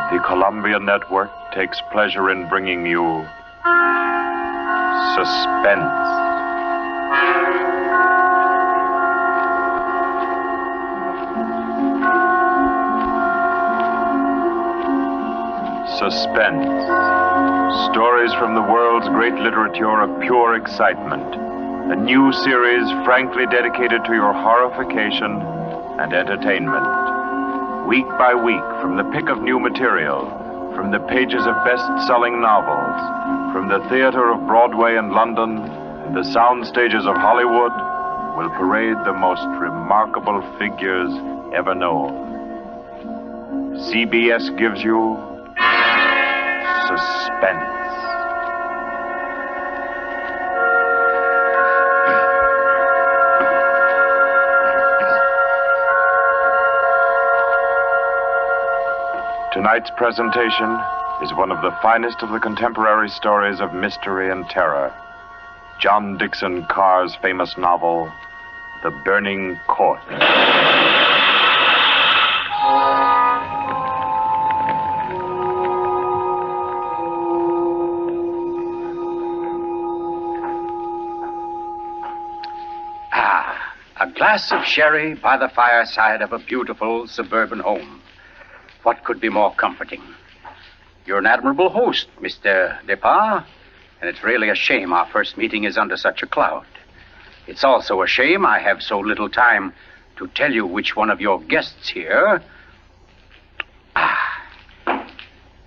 The Columbia Network takes pleasure in bringing you Suspense. Suspense. Stories from the world's great literature of pure excitement. A new series frankly dedicated to your horrification and entertainment. Week by week, from the pick of new material, from the pages of best-selling novels, from the theater of Broadway and London, the sound stages of Hollywood, will parade the most remarkable figures ever known. CBS gives you Suspense. Tonight's presentation is one of the finest of the contemporary stories of mystery and terror. John Dixon Carr's famous novel, The Burning Court. A glass of sherry by the fireside of a beautiful suburban home. What could be more comforting? You're an admirable host, Mr. Depart, and it's really a shame our first meeting is under such a cloud. It's also a shame I have so little time to tell you which one of your guests here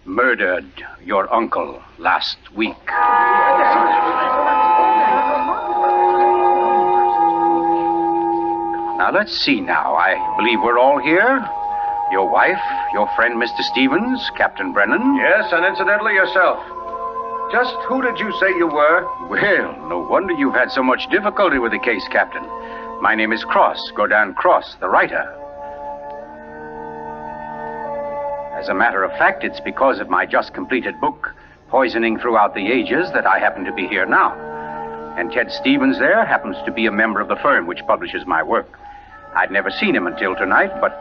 murdered your uncle last week. Now, let's see now. I believe we're all here. Your wife, your friend, Mr. Stevens, Captain Brennan. Yes, and incidentally yourself. Just who did you say you were? Well, no wonder you've had so much difficulty with the case, Captain. My name is Cross, Godin Cross, the writer. As a matter of fact, it's because of my just completed book, Poisoning Throughout the Ages, that I happen to be here now. And Ted Stevens there happens to be a member of the firm which publishes my work. I'd never seen him until tonight, but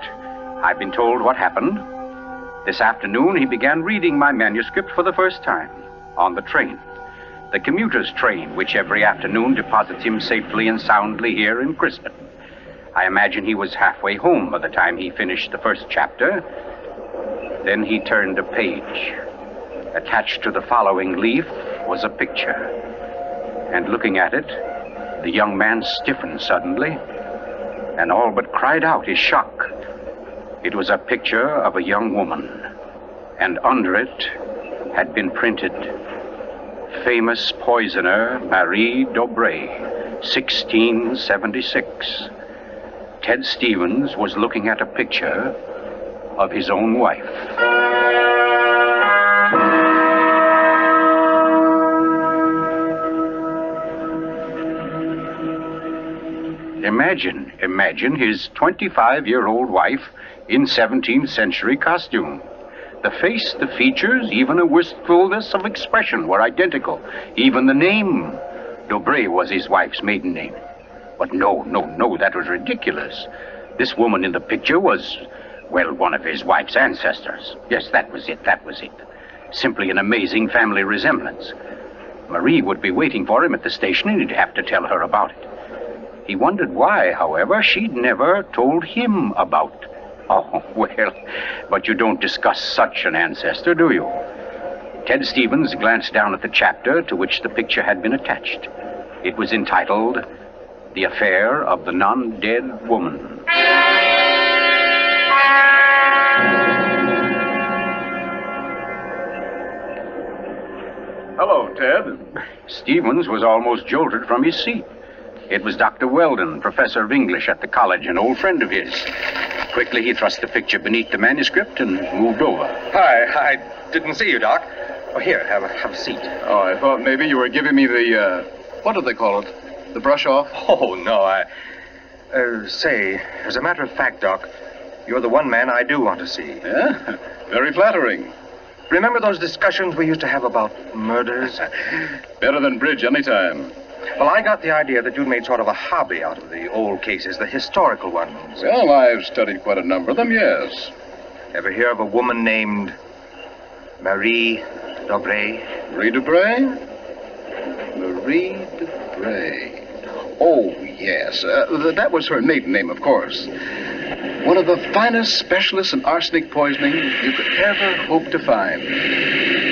I've been told what happened. This afternoon, he began reading my manuscript for the first time on the train. The commuter's train, which every afternoon deposits him safely and soundly here in Crispin. I imagine he was halfway home by the time he finished the first chapter. Then he turned a page. Attached to the following leaf was a picture. And looking at it, the young man stiffened suddenly and all but cried out in shock. It was a picture of a young woman, and under it had been printed, famous poisoner Marie Dobré, 1676. Ted Stevens was looking at a picture of his own wife. Imagine his 25-year-old wife in 17th century costume. The face, the features, even a wistfulness of expression were identical. Even the name, Dobré, was his wife's maiden name. But no, that was ridiculous. This woman in the picture was, well, one of his wife's ancestors. Yes, that was it. Simply an amazing family resemblance. Marie would be waiting for him at the station, and he'd have to tell her about it. He wondered why, however, she'd never told him about. Oh, well, but you don't discuss such an ancestor, do you? Ted Stevens glanced down at the chapter to which the picture had been attached. It was entitled, The Affair of the Non-Dead Woman. Hello, Ted. Stevens was almost jolted from his seat. It was Dr. Weldon, professor of English at the college, an old friend of his. Quickly, he thrust the picture beneath the manuscript and moved over. Hi, I didn't see you, Doc. Oh, here, have a seat. Oh, I thought maybe you were giving me the, what do they call it? The brush off? Oh, no, say, as a matter of fact, Doc, you're the one man I do want to see. Yeah? Very flattering. Remember those discussions we used to have about murders? Better than bridge anytime. Well, I got the idea that you'd made sort of a hobby out of the old cases, the historical ones. Well, I've studied quite a number of them, yes. Ever hear of a woman named Marie Dobray. Marie Dubray? Marie Dubray. Oh, yes. That was her maiden name, of course. One of the finest specialists in arsenic poisoning you could ever hope to find.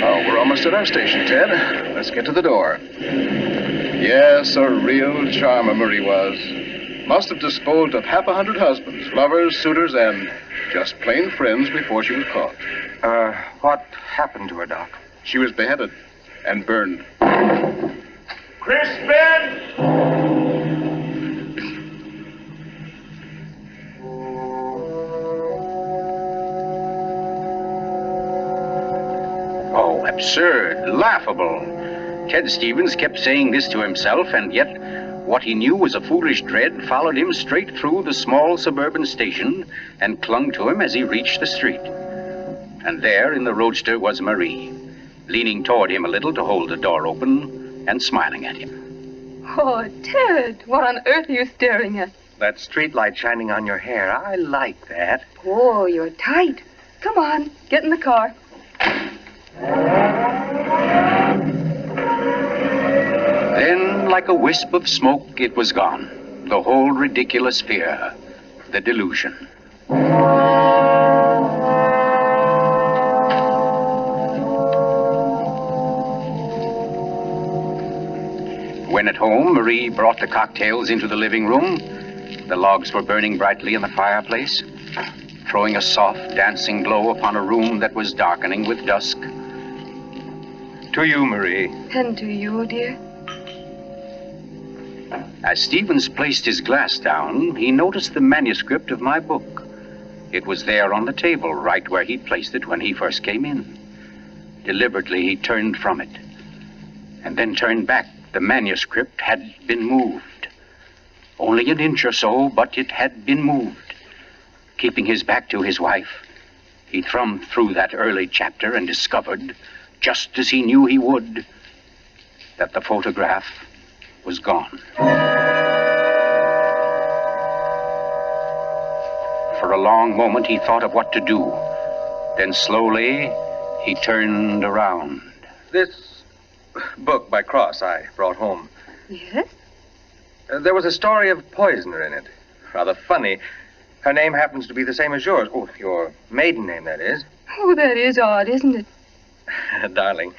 Oh, we're almost at our station, Ted. Let's get to the door. Yes, a real charmer Marie was. Must have disposed of 100 husbands, lovers, suitors, and just plain friends before she was caught. What happened to her, Doc? She was beheaded and burned. Crispin! Oh, absurd, laughable. Ted Stevens kept saying this to himself, and yet what he knew was a foolish dread followed him straight through the small suburban station and clung to him as he reached the street. And there in the roadster was Marie, leaning toward him a little to hold the door open and smiling at him. Oh, Ted, what on earth are you staring at? That street light shining on your hair. I like that. Oh, you're tight. Come on, get in the car. Then, like a wisp of smoke, it was gone. The whole ridiculous fear, the delusion. When at home, Marie brought the cocktails into the living room. The logs were burning brightly in the fireplace, throwing a soft, dancing glow upon a room that was darkening with dusk. To you, Marie. And to you, dear. As Stevens placed his glass down, he noticed the manuscript of my book. It was there on the table, right where he'd placed it when he first came in. Deliberately, he turned from it, and then turned back. The manuscript had been moved. Only an inch or so, but it had been moved. Keeping his back to his wife, he thumbed through that early chapter and discovered, just as he knew he would, that the photograph was gone. For a long moment, he thought of what to do. Then slowly, he turned around. This book by Cross I brought home. Yes? There was a story of a poisoner in it. Rather funny. Her name happens to be the same as yours. Oh, your maiden name, that is. Oh, that is odd, isn't it? Darling,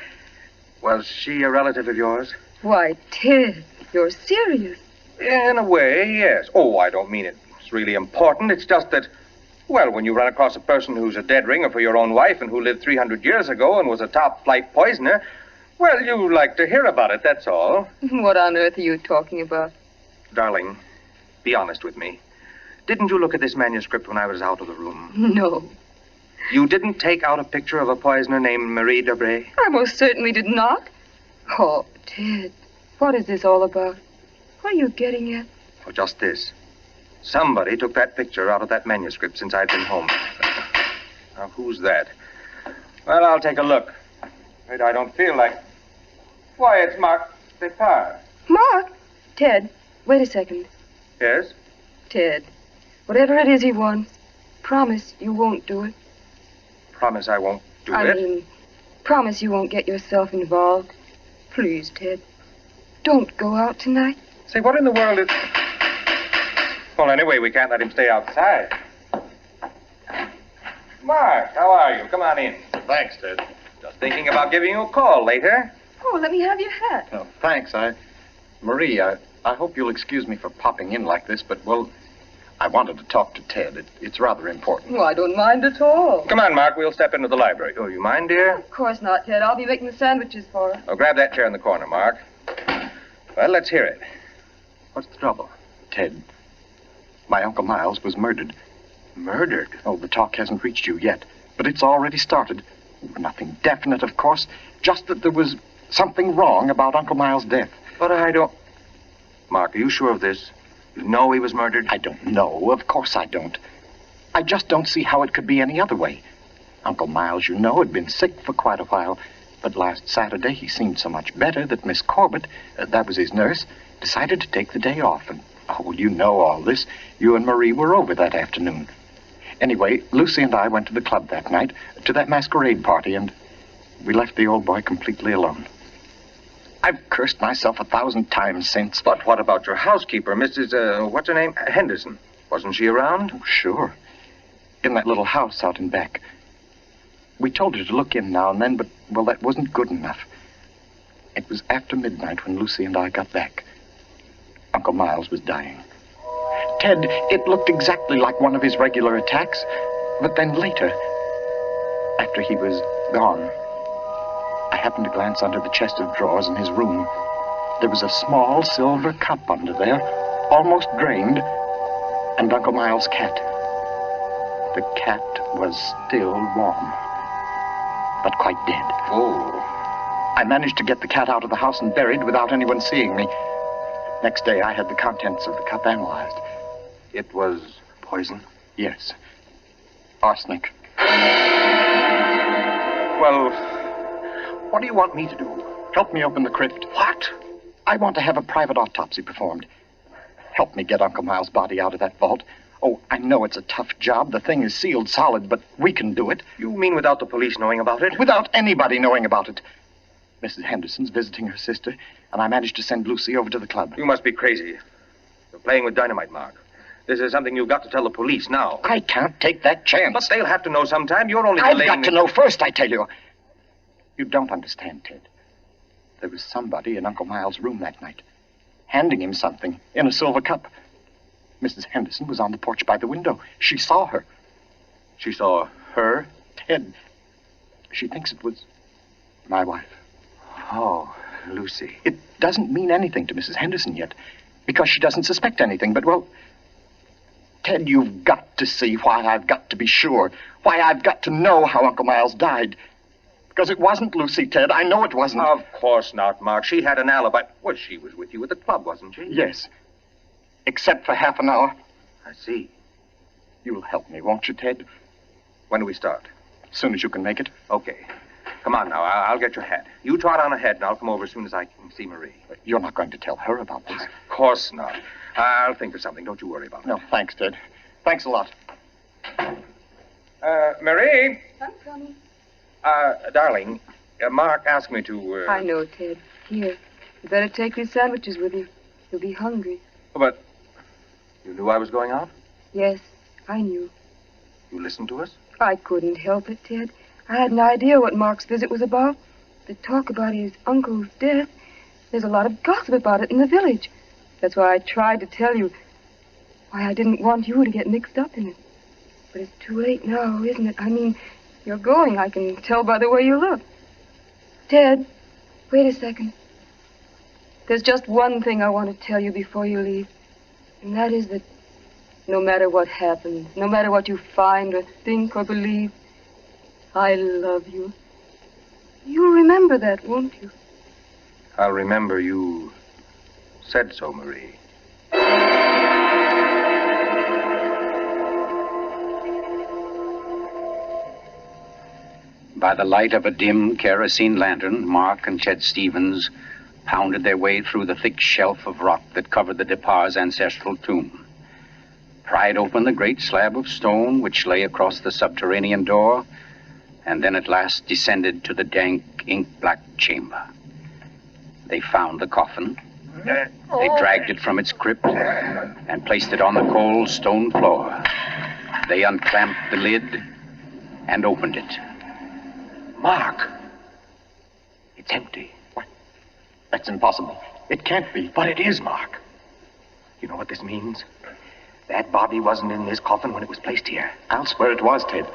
was she a relative of yours? Why, Ted, you're serious. In a way, yes. Oh, I don't mean it's really important. It's just that, well, when you run across a person who's a dead ringer for your own wife and who lived 300 years ago and was a top-flight poisoner, well, you like to hear about it, that's all. What on earth are you talking about? Darling, be honest with me. Didn't you look at this manuscript when I was out of the room? No. You didn't take out a picture of a poisoner named Marie Dobray? I most certainly did not. Oh, Ted, what is this all about? What are you getting at? Oh, just this. Somebody took that picture out of that manuscript since I'd been home. Now, who's that? Well, I'll take a look. But I don't feel like... Why, it's Mark Depart. Mark? Ted, wait a second. Yes? Ted, whatever it is he wants, promise you won't do it. Promise I won't do I it? mean, promise you won't get yourself involved. Please, Ted, don't go out tonight. Say, what in the world is... Well, anyway, we can't let him stay outside. Mark, how are you? Come on in. Thanks, Ted. Just thinking about giving you a call later. Oh, let me have your hat. Oh, thanks. Marie, I hope you'll excuse me for popping in like this, but, well, I wanted to talk to Ted. It's rather important. Oh, I don't mind at all. Come on, Mark, we'll step into the library. Oh, you mind, dear? Of course not, Ted. I'll be making the sandwiches for her. Oh, grab that chair in the corner, Mark. Well, let's hear it. What's the trouble? Ted, my Uncle Miles was murdered. Murdered? Oh, the talk hasn't reached you yet, but it's already started. Nothing definite, of course, just that there was something wrong about Uncle Miles' death. But I don't... Mark, are you sure of this? You know he was murdered? I don't know. Of course I don't. I just don't see how it could be any other way. Uncle Miles, you know, had been sick for quite a while, but last Saturday he seemed so much better that Miss Corbett, that was his nurse, decided to take the day off. And, oh, well, you know all this. You and Marie were over that afternoon. Anyway, Lucy and I went to the club that night, to that masquerade party, and, we left the old boy completely alone. I've cursed myself 1,000 times since. But what about your housekeeper, Mrs., what's her name? Henderson. Wasn't she around? Oh, sure. In that little house out in back. We told her to look in now and then, but, well, that wasn't good enough. It was after midnight when Lucy and I got back. Uncle Miles was dying. Ted, it looked exactly like one of his regular attacks, but then later, after he was gone, I happened to glance under the chest of drawers in his room. There was a small silver cup under there, almost drained, and Uncle Miles' cat. The cat was still warm, but quite dead. Oh. I managed to get the cat out of the house and buried without anyone seeing me. Next day, I had the contents of the cup analyzed. It was poison? Yes. Arsenic. Well, what do you want me to do? Help me open the crypt. What? I want to have a private autopsy performed. Help me get Uncle Miles' body out of that vault. Oh, I know it's a tough job. The thing is sealed solid, but we can do it. You mean without the police knowing about it? Without anybody knowing about it. Mrs. Henderson's visiting her sister, and I managed to send Lucy over to the club. You must be crazy. You're playing with dynamite, Mark. This is something you've got to tell the police now. I can't take that chance. But they'll have to know sometime. You're only I've delaying... got to know first, I tell you. You don't understand, Ted. There was somebody in Uncle Miles' room that night, handing him something in a silver cup. Mrs. Henderson was on the porch by the window. She saw her. She saw her? Ted, she thinks it was my wife. Oh, Lucy. It doesn't mean anything to Mrs. Henderson yet, because she doesn't suspect anything, but, well, Ted, you've got to see why I've got to be sure, why I've got to know how Uncle Miles died. Because it wasn't Lucy, Ted. I know it wasn't. Of course not, Mark. She had an alibi. Well, she was with you at the club, wasn't she? Yes. Except for half an hour. I see. You'll help me, won't you, Ted? When do we start? As soon as you can make it. Okay. Come on now. I'll get your hat. You trot on ahead, and I'll come over as soon as I can see Marie. You're not going to tell her about this. Of course not. I'll think of something. Don't you worry about it. No, thanks, Ted. Thanks a lot. Marie? I'm coming. Darling, Mark asked me to, I know, Ted. Here. You better take these sandwiches with you. You'll be hungry. But you knew I was going out? Yes, I knew. You listened to us? I couldn't help it, Ted. I had an idea what Mark's visit was about. The talk about his uncle's death. There's a lot of gossip about it in the village. That's why I tried to tell you. Why I didn't want you to get mixed up in it. But it's too late now, isn't it? I mean, you're going. I can tell by the way you look. Ted, wait a second. There's just one thing I want to tell you before you leave. And that is that no matter what happens, no matter what you find or think or believe, I love you. You'll remember that, won't you? I'll remember you said so, Marie. By the light of a dim kerosene lantern, Mark and Chet Stevens pounded their way through the thick shelf of rock that covered the Depar's ancestral tomb, pried open the great slab of stone which lay across the subterranean door, and then at last descended to the dank, ink-black chamber. They found the coffin. They dragged it from its crypt and placed it on the cold stone floor. They unclamped the lid and opened it. Mark! It's empty. What? That's impossible. It can't be. But it is, Mark. You know what this means? That body wasn't in this coffin when it was placed here. I'll swear it was, Ted.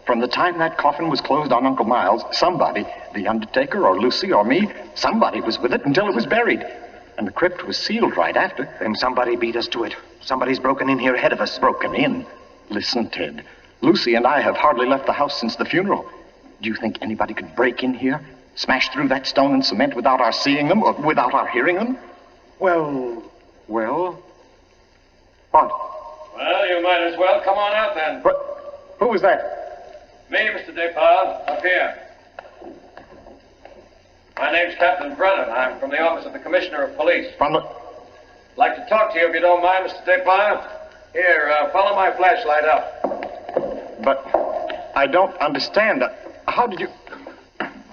From the time that coffin was closed on Uncle Miles, somebody, the undertaker or Lucy or me, somebody was with it until it was buried. And the crypt was sealed right after. Then somebody beat us to it. Somebody's broken in here ahead of us. Broken in? Listen, Ted. Lucy and I have hardly left the house since the funeral. Do you think anybody could break in here, smash through that stone and cement without our seeing them or without our hearing them? Well... What? Well, you might as well come on out then. What? Who was that? Me, Mr. Depard, up here. My name's Captain Brennan. I'm from the office of the Commissioner of Police. From the... Like to talk to you if you don't mind, Mr. Depard. Here, follow my flashlight up. But I don't understand. How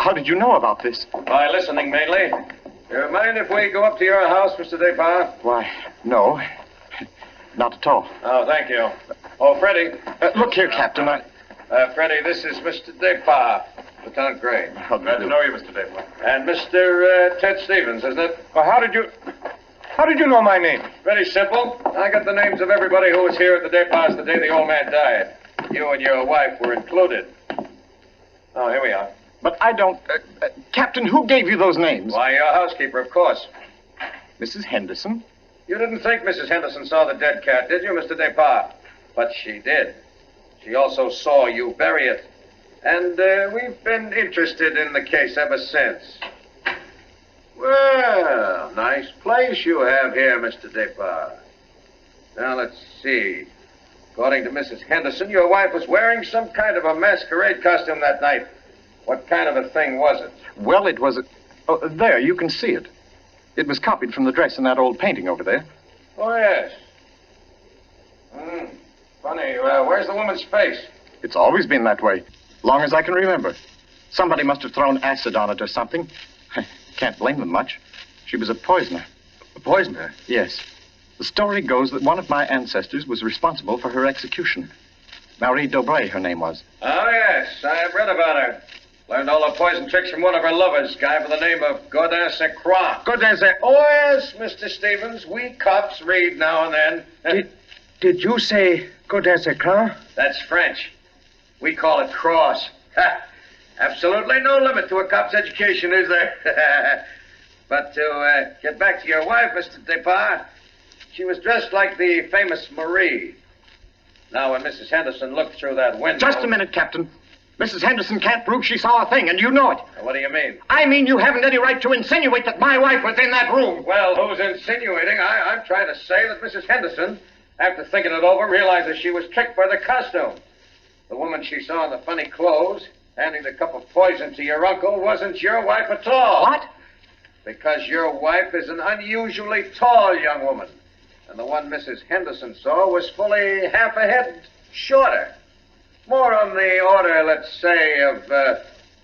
How did you know about this? By listening, mainly. You mind if we go up to your house, Mr. Depart? Why, no. Not at all. Oh, thank you. Oh, Freddie. Look here, Captain. Freddie, this is Mr. Depart, Lieutenant Gray. Glad to know you, Mr. Depart. And Mr. Ted Stevens, isn't it? Well, how did you know my name? Very simple. I got the names of everybody who was here at the Departs the day the old man died. You and your wife were included. Oh, here we are. But I don't... Captain, who gave you those names? Why, your housekeeper, of course. Mrs. Henderson? You didn't think Mrs. Henderson saw the dead cat, did you, Mr. Depart? But she did. She also saw you bury it. And we've been interested in the case ever since. Well, nice place you have here, Mr. Depart. Now, let's see. According to Mrs. Henderson, your wife was wearing some kind of a masquerade costume that night. What kind of a thing was it? Well, it was... Oh, there, you can see it. It was copied from the dress in that old painting over there. Oh, yes. Funny, where's the woman's face? It's always been that way, long as I can remember. Somebody must have thrown acid on it or something. Can't blame them much. She was a poisoner. A poisoner? Yes. The story goes that one of my ancestors was responsible for her execution. Marie Dobray, her name was. Oh, yes, I've read about her. Learned all her poison tricks from one of her lovers, guy by the name of Godin Saint Croix. Godin Saint... Oh, yes, Mr. Stevens, we cops read now and then. Did you say Godin Saint Croix? That's French. We call it cross. Absolutely no limit to a cop's education, is there? But to get back to your wife, Mr. Depart, she was dressed like the famous Marie. Now, when Mrs. Henderson looked through that window... Just a minute, Captain. Mrs. Henderson can't prove she saw a thing, and you know it. What do you mean? I mean you haven't any right to insinuate that my wife was in that room. Well, who's insinuating? I'm trying to say that Mrs. Henderson, after thinking it over, realizes she was tricked by the costume. The woman she saw in the funny clothes, handing the cup of poison to your uncle, wasn't your wife at all. What? Because your wife is an unusually tall young woman. And the one Mrs. Henderson saw was fully half a head shorter. More on the order, let's say, of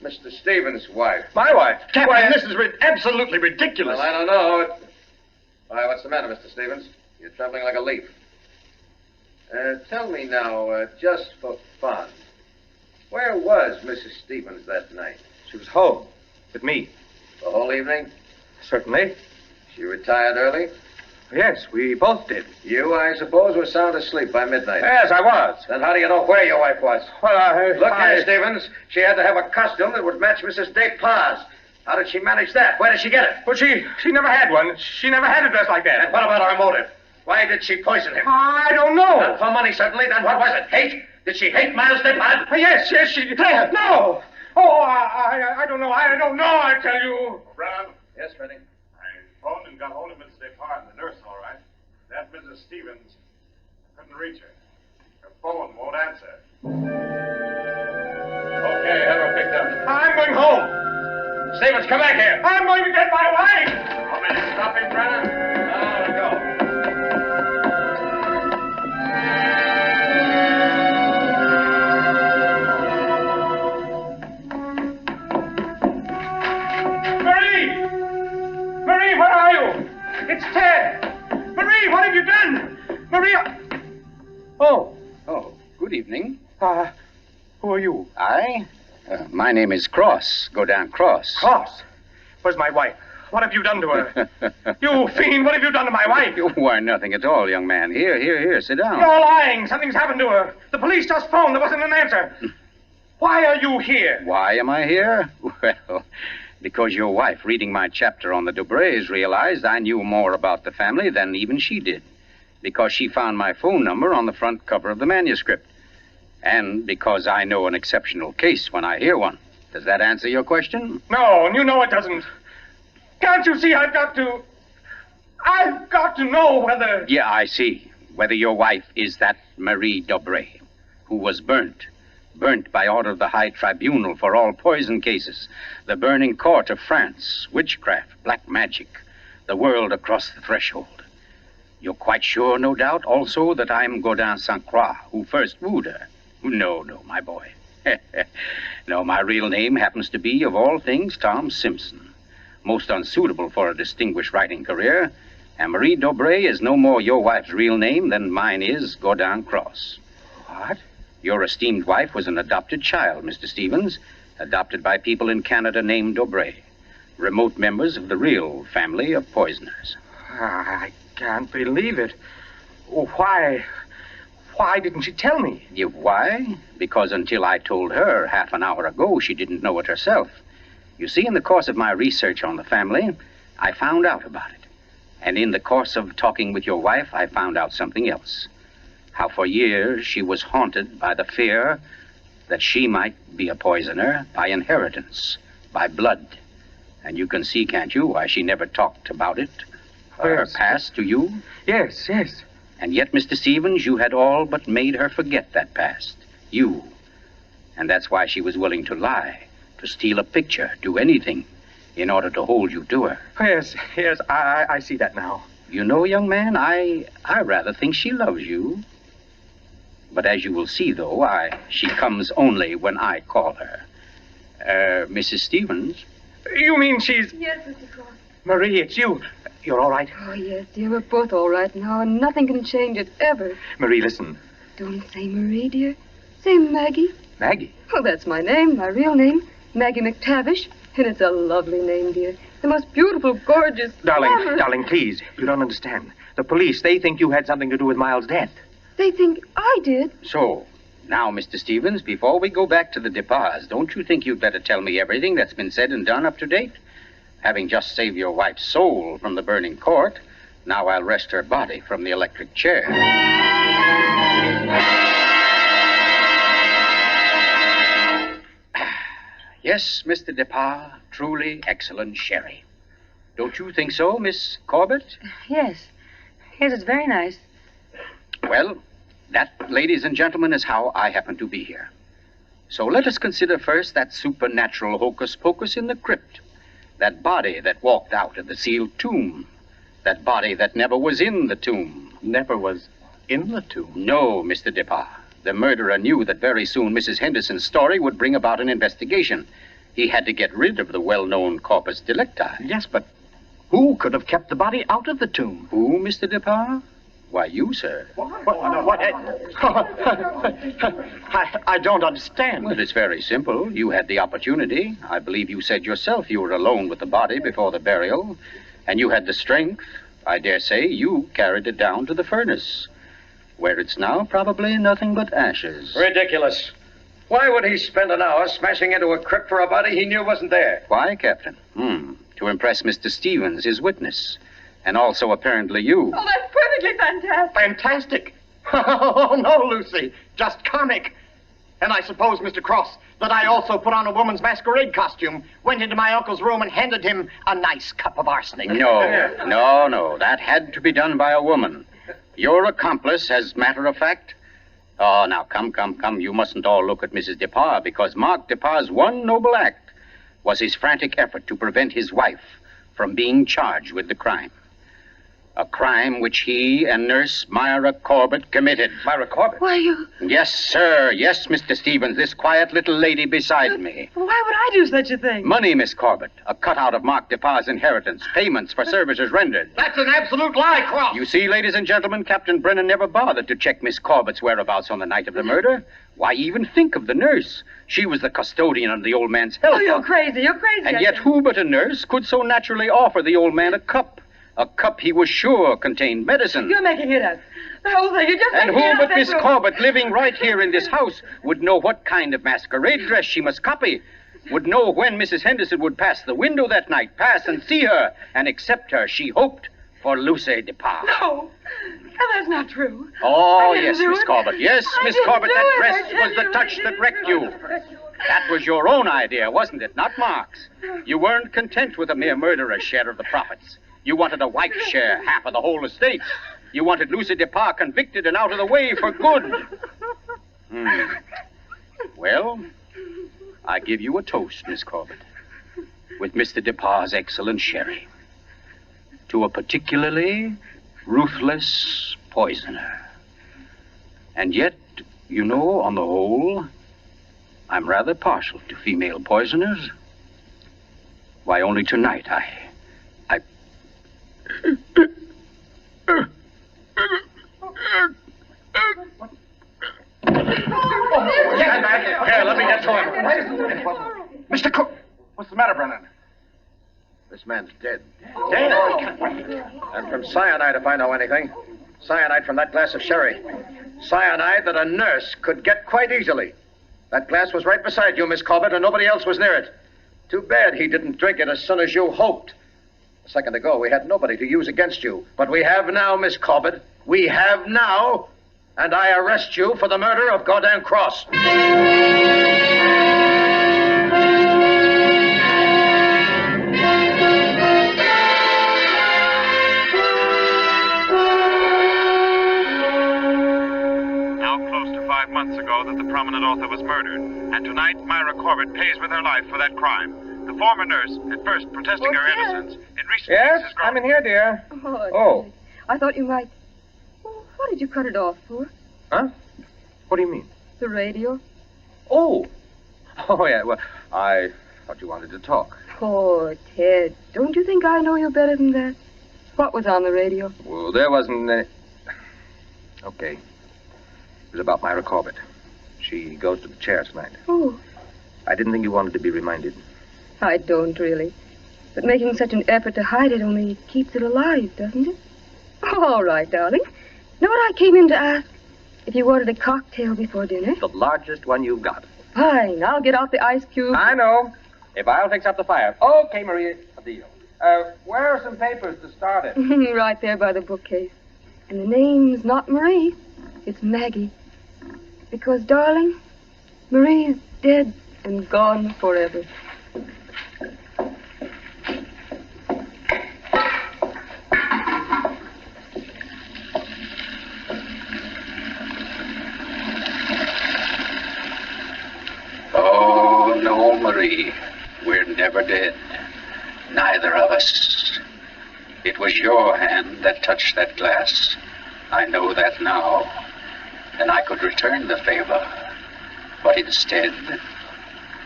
Mr. Stevens' wife. My wife? Captain, this is absolutely ridiculous. Well, I don't know. Why, what's the matter, Mr. Stevens? You're trembling like a leaf. Tell me now, just for fun, where was Mrs. Stevens that night? She was home. With me. The whole evening? Certainly. She retired early? Yes, we both did. You, I suppose, were sound asleep by midnight. Yes, I was. Then how do you know where your wife was? Well, Look here, Stevens. She had to have a costume that would match Mrs. Despas. How did she manage that? Where did she get it? Well, she never had one. She never had a dress like that. And what about her motive? Why did she poison him? I don't know. Not for money, certainly. Then what was it? Hate? Did she hate Miles Despas? Yes, she did. No. Oh, I don't know. I don't know, I tell you. Brown? Yes, Freddie. I phoned and got hold of Mrs. Depart and the nurse, all right. That Mrs. Stevens, I couldn't reach her. Her phone won't answer. Okay, have her picked up. I'm going home. Stevens, come back here. I'm going to get my wife. Want me to stop him, Brennan? No, go. Marie, where are you? It's Ted. Marie, what have you done? Maria. Oh, good evening. who are you? My name is Cross, Godin Cross. Cross. Where's my wife? What have you done to her? You fiend, what have you done to my wife? Why, nothing at all, young man. Here, sit down. You're lying. Something's happened to her. The police just phoned. There wasn't an answer. Why are you here? Why am I here? Well, because your wife, reading my chapter on the Dobrays, realized I knew more about the family than even she did. Because she found my phone number on the front cover of the manuscript. And because I know an exceptional case when I hear one. Does that answer your question? No, and you know it doesn't. Can't you see I've got to know whether... Yeah, I see. Whether your wife is that Marie Dobray, who was burnt. Burnt by order of the High Tribunal for all poison cases. The burning court of France. Witchcraft, black magic. The world across the threshold. You're quite sure, no doubt, also, that I'm Godin Saint Croix, who first wooed her. No, my boy. No, my real name happens to be, of all things, Tom Simpson. Most unsuitable for a distinguished writing career. And Marie Dobray is no more your wife's real name than mine is Godin Cross. What? Your esteemed wife was an adopted child, Mr. Stevens, adopted by people in Canada named Dobray, remote members of the real family of poisoners. I can't believe it. Oh, why didn't she tell me? Why? Because until I told her half an hour ago, she didn't know it herself. You see, in the course of my research on the family, I found out about it. And in the course of talking with your wife, I found out something else. How for years she was haunted by the fear that she might be a poisoner by inheritance, by blood. And you can see, can't you, why she never talked about it, her past to you? Yes. And yet, Mr. Stevens, you had all but made her forget that past. You. And that's why she was willing to lie, to steal a picture, do anything, in order to hold you to her. Yes, I see that now. You know, young man, I rather think she loves you. But as you will see, though, she comes only when I call her. Mrs. Stevens? You mean she's... Yes, Mr. Cross. Marie, it's you. You're all right? Oh, yes, dear. We're both all right now, and nothing can change it, ever. Marie, listen. Don't say Marie, dear. Say Maggie. Maggie? Oh, that's my name, my real name. Maggie McTavish. And it's a lovely name, dear. The most beautiful, gorgeous... Darling, please. You don't understand. The police, they think you had something to do with Miles' death. They think I did. So, now, Mr. Stevens, before we go back to the Depas, don't you think you'd better tell me everything that's been said and done up to date? Having just saved your wife's soul from the burning court, now I'll wrest her body from the electric chair. Yes, Mr. Depas, truly excellent sherry. Don't you think so, Miss Corbett? Yes, it's very nice. Well, that, ladies and gentlemen, is how I happen to be here. So let us consider first that supernatural hocus-pocus in the crypt. That body that walked out of the sealed tomb. That body that never was in the tomb. Never was in the tomb? No, Mr. Depas. The murderer knew that very soon Mrs. Henderson's story would bring about an investigation. He had to get rid of the well-known corpus delicti. Yes, but who could have kept the body out of the tomb? Who, Mr. Depas? Why, you, sir. What? I don't understand. Well, it's very simple. You had the opportunity. I believe you said yourself you were alone with the body before the burial. And you had the strength. I dare say you carried it down to the furnace, where it's now probably nothing but ashes. Ridiculous. Why would he spend an hour smashing into a crypt for a body he knew wasn't there? Why, Captain? To impress Mr. Stevens, his witness. And also, apparently, you. Oh, that's perfectly fantastic. Fantastic? Oh, no, Lucy. Just comic. And I suppose, Mr. Cross, that I also put on a woman's masquerade costume, went into my uncle's room and handed him a nice cup of arsenic. No. That had to be done by a woman. Your accomplice, as matter of fact. Oh, now, come. You mustn't all look at Mrs. Depas, because Mark Depas's one noble act was his frantic effort to prevent his wife from being charged with the crime. A crime which he and Nurse Myra Corbett committed. Myra Corbett? Why, you... Yes, sir. Yes, Mr. Stevens, this quiet little lady beside me. Why would I do such a thing? Money, Miss Corbett. A cutout of Mark Depas's inheritance. Payments for services rendered. That's an absolute lie, Cross. You see, ladies and gentlemen, Captain Brennan never bothered to check Miss Corbett's whereabouts on the night of the murder. Why even think of the nurse? She was the custodian of the old man's health. Oh, you're crazy. And yet who but a nurse could so naturally offer the old man a cup? A cup he was sure contained medicine. You're making it up. The whole thing, you're just And making it who up. but Miss Corbett, living right here in this house, would know what kind of masquerade dress she must copy? Would know when Mrs. Henderson would pass the window that night, pass and see her, and accept her, she hoped, for Lucy Depas. No, that's not true. Oh, I didn't yes, do Miss it. Corbett. Yes, I Miss didn't Corbett, do that it. dress I was the didn't. touch that wrecked you. That was your own idea, wasn't it? Not Mark's. You weren't content with a mere murderer's share of the profits. You wanted a wife's share, half of the whole estate. You wanted Lucy Depas convicted and out of the way for good. Well, I give you a toast, Miss Corbett, with Mr. Depas's excellent sherry. To a particularly ruthless poisoner. And yet, you know, on the whole, I'm rather partial to female poisoners. Why, only tonight I... Here, let me get to him. Mr. Cook! What's the matter, Brennan? This man's dead. Dead? And from cyanide, if I know anything. Cyanide from that glass of sherry. Cyanide that a nurse could get quite easily. That glass was right beside you, Miss Corbett, and nobody else was near it. Too bad he didn't drink it as soon as you hoped. A second ago, we had nobody to use against you. But we have now, Miss Corbett. We have now. And I arrest you for the murder of Gordon Cross. Close to 5 months ago that the prominent author was murdered, and tonight Myra Corbett pays with her life for that crime. The former nurse, at first protesting her innocence, in recent Yes, weeks has grown... I'm in here, dear. Oh. I thought you might... Oh, what did you cut it off for? Huh? What do you mean? The radio? Oh. Oh, yeah, well, I thought you wanted to talk. Oh, Ted, don't you think I know you better than that? What was on the radio? Well, there wasn't any... Okay. It was about Myra Corbett. She goes to the chair tonight. Oh, I didn't think you wanted to be reminded. I don't really. But making such an effort to hide it only keeps it alive, doesn't it? All right, darling. Know what I came in to ask? If you wanted a cocktail before dinner? The largest one you've got. Fine. I'll get out the ice cube. I know. If I'll fix up the fire. Okay, Maria, a deal. Where are some papers to start it? Right there by the bookcase. And the name's not Marie. It's Maggie. Because, darling, Marie's dead and gone forever. Oh, no, Marie. We're never dead. Neither of us. It was your hand that touched that glass. I know that now. And I could return the favor. But instead,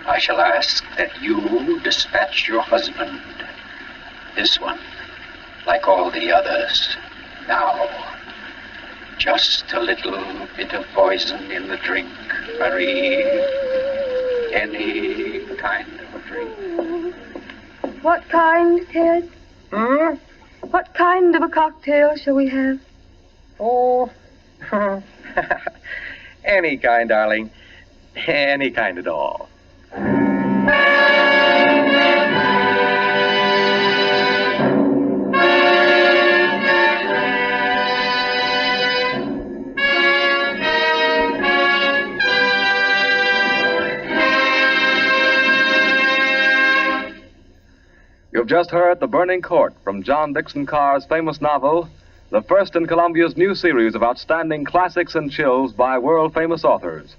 I shall ask that you dispatch your husband. This one, like all the others. Now, just a little bit of poison in the drink, Marie. Any kind of a drink. What kind, Ted? Hmm? What kind of a cocktail shall we have? Oh, any kind, darling. Any kind at all. You've just heard The Burning Court from John Dixon Carr's famous novel, the first in Columbia's new series of outstanding classics and chills by world-famous authors.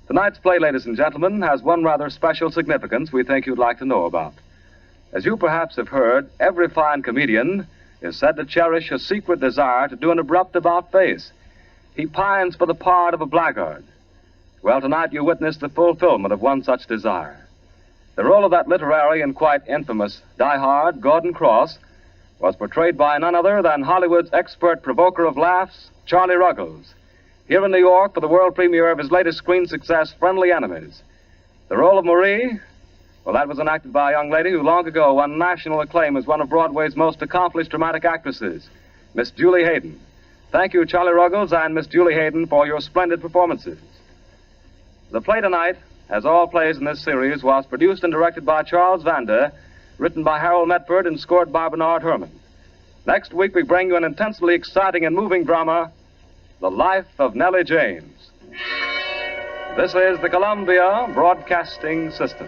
Tonight's play, ladies and gentlemen, has one rather special significance we think you'd like to know about. As you perhaps have heard, every fine comedian is said to cherish a secret desire to do an abrupt about-face. He pines for the part of a blackguard. Well, tonight you witness the fulfillment of one such desire. The role of that literary and quite infamous diehard, Gordon Cross, was portrayed by none other than Hollywood's expert provoker of laughs, Charlie Ruggles, here in New York for the world premiere of his latest screen success, Friendly Enemies. The role of Marie, well, that was enacted by a young lady who long ago won national acclaim as one of Broadway's most accomplished dramatic actresses, Miss Julie Hayden. Thank you, Charlie Ruggles and Miss Julie Hayden, for your splendid performances. The play tonight, as all plays in this series, was produced and directed by Charles Vander, written by Harold Metford and scored by Bernard Herrmann. Next week, we bring you an intensely exciting and moving drama, The Life of Nellie James. This is the Columbia Broadcasting System.